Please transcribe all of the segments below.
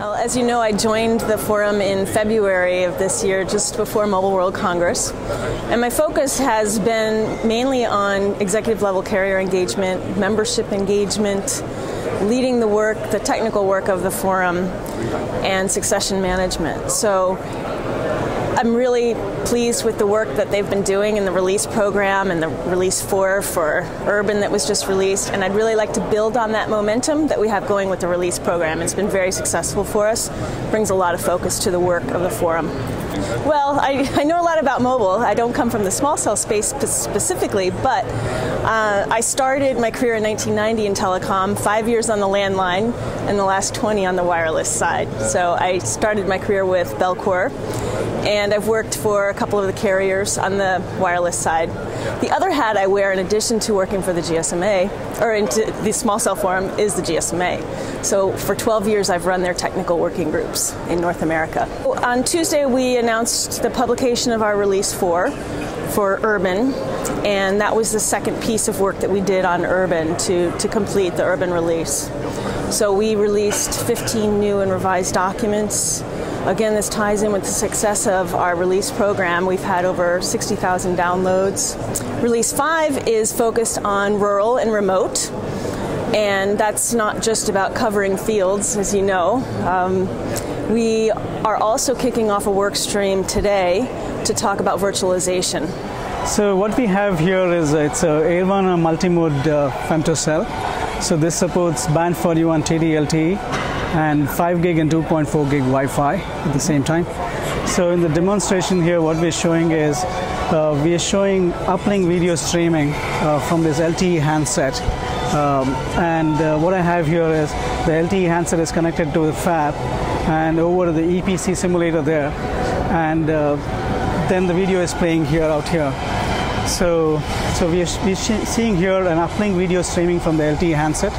Well, as you know, I joined the forum in February of this year, just before Mobile World Congress. And my focus has been mainly on executive level carrier engagement, membership engagement, leading the work, the technical work of the forum, and succession management. So I'm really pleased with the work that they've been doing in the release program and the release 4 for Urban that was just released, and I'd really like to build on that momentum that we have going with the release program. It's been very successful for us, brings a lot of focus to the work of the forum. Well, I know a lot about mobile. I don't come from the small cell space specifically, but I started my career in 1990 in telecom, 5 years on the landline, and the last 20 on the wireless side. So I started my career with Bellcore, and I've worked for a couple of the carriers on the wireless side. The other hat I wear, in addition to working for the GSMA, or into the small cell forum, is the GSMA. So for 12 years I've run their technical working groups in North America. On Tuesday we announced the publication of our release 4 for Urban, and that was the second piece of work that we did on Urban to complete the Urban release. So we released 15 new and revised documents. Again, this ties in with the success of our release program. We've had over 60,000 downloads. Release 5 is focused on rural and remote, and that's not just about covering fields, as you know. We are also kicking off a work stream today to talk about virtualization. So what we have here is it's a Avon multimode femtocell. So this supports band 41 TD-LTE and 5 gig and 2.4 gig Wi-Fi at the same time. So in the demonstration here, what we're showing is we are showing uplink video streaming from this LTE handset. What I have here is the LTE handset is connected to the fab and over the EPC simulator there, and then the video is playing here out here. So we're seeing here an uplink video streaming from the LTE handset,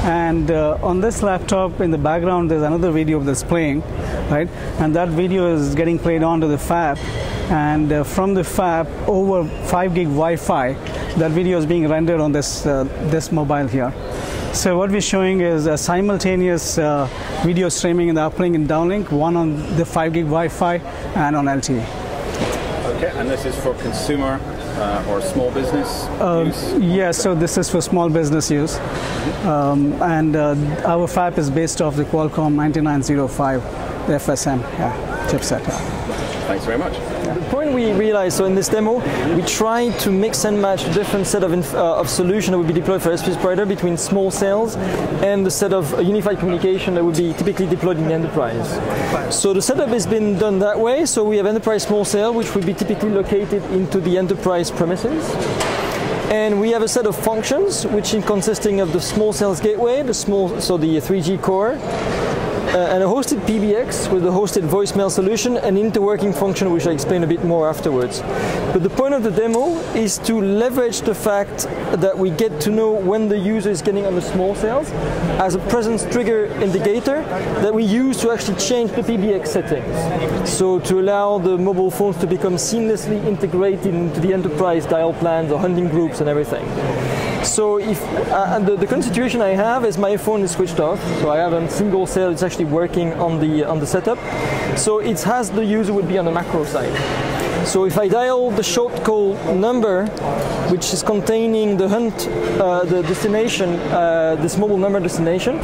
and on this laptop in the background there's another video that's playing, right? And that video is getting played onto the fab, and from the fab over 5 gig Wi-Fi, that video is being rendered on this mobile here. So what we're showing is a simultaneous video streaming in the uplink and downlink, one on the 5 gig Wi-Fi and on LTE. Okay, and this is for consumer or small business use? Yes, so this is for small business use. Our fab is based off the Qualcomm 9905 FSM chipset. Thanks very much. The point we realized, so in this demo, we tried to mix and match a different set of solution that would be deployed for SP provider between small cells and the set of unified communication that would be typically deployed in the enterprise. So the setup has been done that way. So we have enterprise small cell, which would be typically located into the enterprise premises. And we have a set of functions, which is consisting of the small cells gateway, the 3G core, and a hosted PBX with a hosted voicemail solution, and interworking function, which I'll explain a bit more afterwards. But the point of the demo is to leverage the fact that we get to know when the user is getting on the small cells as a presence trigger indicator that we use to actually change the PBX settings. So to allow the mobile phones to become seamlessly integrated into the enterprise dial plans or hunting groups and everything. So if the current situation I have is my phone is switched off, so I have a single cell. It's actually working on the setup. So it has the user would be on the macro side. So if I dial the short call number, which is containing the the destination, this mobile number destination,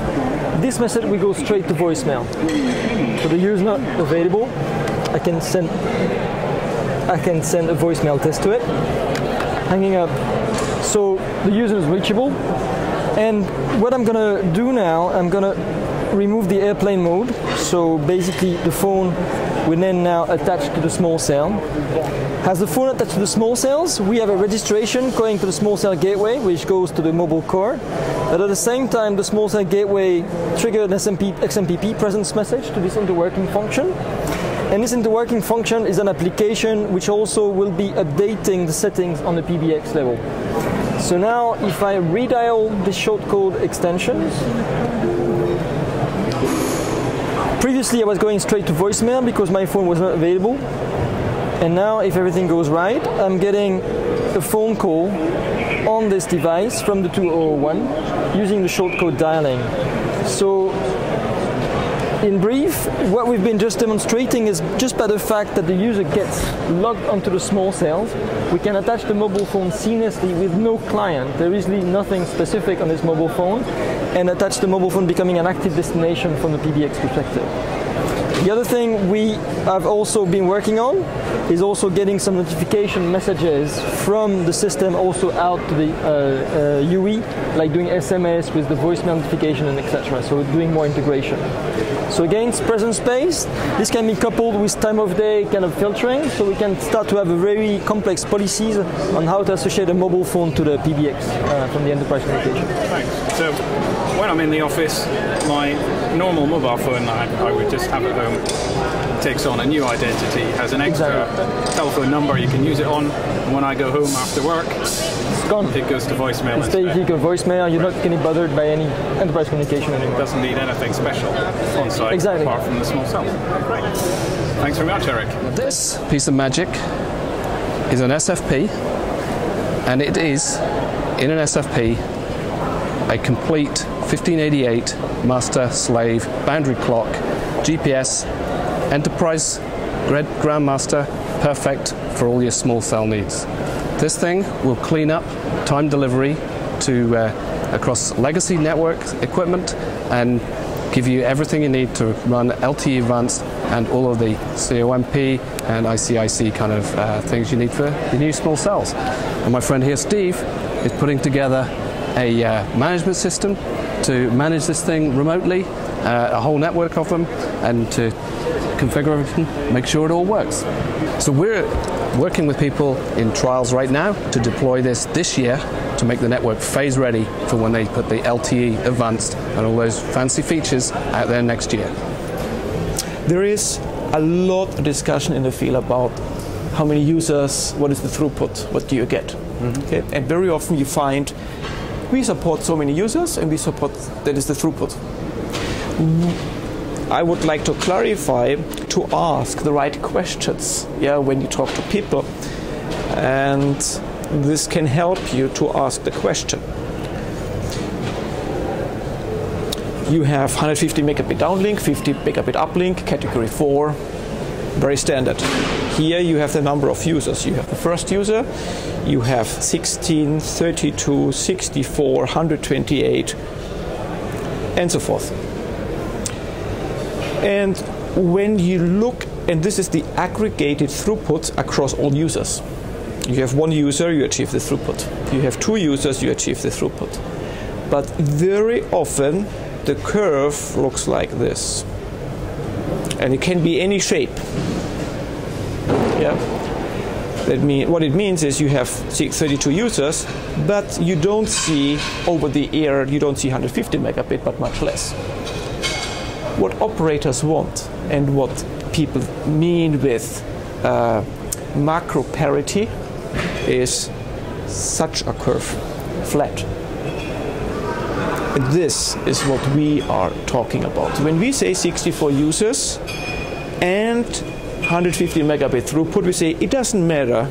this message will go straight to voicemail. So the user is not available. I can send a voicemail test to it. Hanging up. So the user is reachable, and what I'm gonna do now, I'm gonna remove the airplane mode. So basically the phone will then now attach to the small cell. As the phone attached to the small cells, we have a registration going to the small cell gateway, which goes to the mobile core. But at the same time, the small cell gateway triggered an XMPP presence message to this interworking function. And this interworking function is an application which also will be updating the settings on the PBX level. So now if I redial the shortcode extensions, previously I was going straight to voicemail because my phone was not available. And now if everything goes right, I'm getting a phone call on this device from the 2001 using the shortcode dialing. So in brief, what we've been just demonstrating is just by the fact that the user gets logged onto the small cells, we can attach the mobile phone seamlessly with no client. There is really nothing specific on this mobile phone, and attach the mobile phone becoming an active destination from the PBX perspective. The other thing we have also been working on is also getting some notification messages from the system also out to the UE, like doing SMS with the voicemail notification and etc. So we're doing more integration. So again, it's presence-based. This can be coupled with time of day kind of filtering, so we can start to have a very complex policies on how to associate a mobile phone to the PBX from the enterprise communication. Thanks. So when I'm in the office, my normal mobile phone that I would just have at home takes on a new identity, has an extra telephone number you can use it on, and when I go home after work, it's gone. It goes to voicemail. It's basically a voicemail. You're not getting bothered by any enterprise communication anymore. It doesn't need anything special on site apart from the small cell. Great. Thanks very much, Eric. This piece of magic is an SFP, and it is, in an SFP, a complete 1588 master-slave boundary clock, GPS, enterprise grandmaster, perfect for all your small cell needs. This thing will clean up time delivery to across legacy network equipment and give you everything you need to run LTE Advanced and all of the COMP and ICIC kind of things you need for the new small cells. And my friend here, Steve, is putting together a management system to manage this thing remotely, a whole network of them, and to configure everything, make sure it all works. So we're working with people in trials right now to deploy this year to make the network phase ready for when they put the LTE Advanced and all those fancy features out there next year. There is a lot of discussion in the field about how many users, what is the throughput, what do you get? Mm-hmm. Okay? And very often you find we support so many users and we support that is the throughput. I would like to clarify to ask the right questions when you talk to people, and this can help you to ask the question. You have 150 megabit downlink, 50 megabit uplink, category 4, very standard. Here you have the number of users. You have the first user, you have 16, 32, 64, 128, and so forth. And when you look, and this is the aggregated throughput across all users. You have one user, you achieve the throughput. You have two users, you achieve the throughput. But very often the curve looks like this. And it can be any shape. Yeah. What it means is you have 32 users, but you don't see over the air, you don't see 150 megabit, but much less. What operators want and what people mean with macro parity is such a curve, flat. And this is what we are talking about. When we say 64 users and 150 megabit throughput, we say it doesn't matter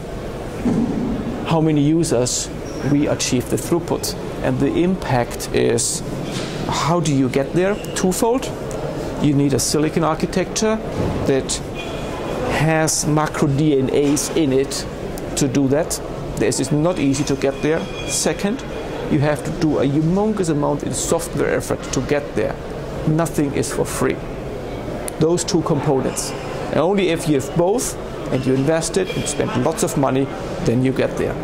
how many users we achieve the throughput. And the impact is, how do you get there? Twofold. You need a silicon architecture that has macro DNAs in it to do that. This is not easy to get there. Second, you have to do a humongous amount in software effort to get there. Nothing is for free. Those two components. And only if you have both and you invest it and spend lots of money, then you get there.